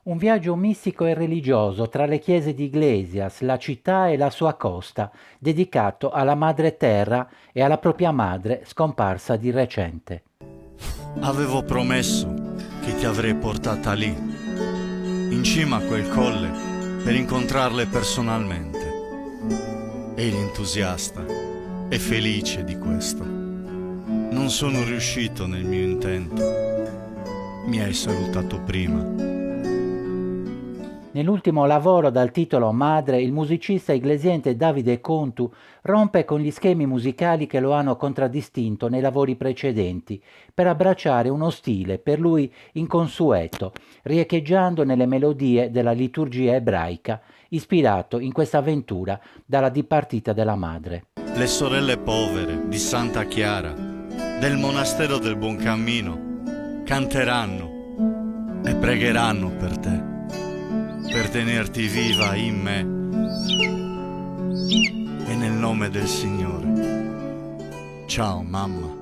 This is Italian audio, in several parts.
Un viaggio mistico e religioso tra le chiese di Iglesias, la città e la sua costa, dedicato alla madre terra e alla propria madre scomparsa di recente. Avevo promesso che ti avrei portata lì, in cima a quel colle, per incontrarle personalmente. Eri entusiasta e felice di questo. Non sono riuscito nel mio intento. Mi hai salutato prima. Nell'ultimo lavoro dal titolo Madre, il musicista iglesiente Davide Contu rompe con gli schemi musicali che lo hanno contraddistinto nei lavori precedenti, per abbracciare uno stile per lui inconsueto, riecheggiando nelle melodie della liturgia ebraica, ispirato in questa avventura dalla dipartita della madre. Le sorelle povere di Santa Chiara, del monastero del Buon Cammino, canteranno e pregheranno per tenerti viva in me e nel nome del Signore. Ciao mamma.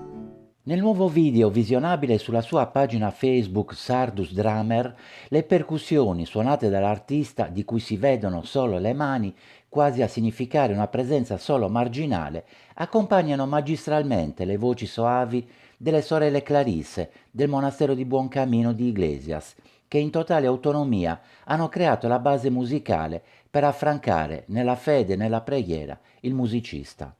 Nel nuovo video visionabile sulla sua pagina Facebook Sardus Drummer, le percussioni suonate dall'artista, di cui si vedono solo le mani, quasi a significare una presenza solo marginale, accompagnano magistralmente le voci soavi delle sorelle Clarisse del monastero di Buon Cammino di Iglesias, che in totale autonomia hanno creato la base musicale per affrancare nella fede e nella preghiera il musicista.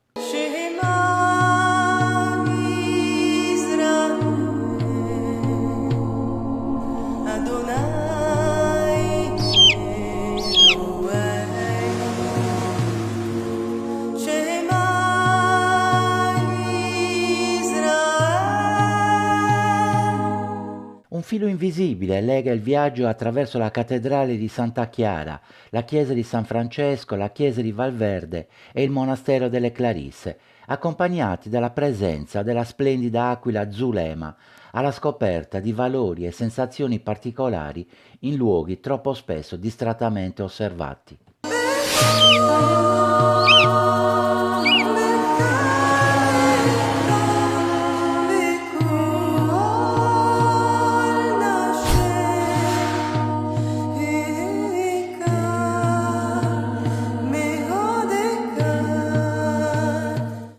Un filo invisibile lega il viaggio attraverso la cattedrale di Santa Chiara, la chiesa di San Francesco, la chiesa di Valverde e il monastero delle Clarisse, accompagnati dalla presenza della splendida aquila Zulema, alla scoperta di valori e sensazioni particolari in luoghi troppo spesso distrattamente osservati.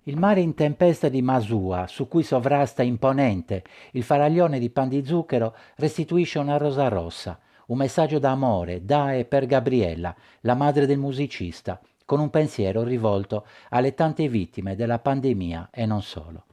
Il mare in tempesta di Masua, su cui sovrasta imponente il faraglione di pan di zucchero, restituisce una rosa rossa, un messaggio d'amore da e per Gabriella, la madre del musicista, con un pensiero rivolto alle tante vittime della pandemia e non solo.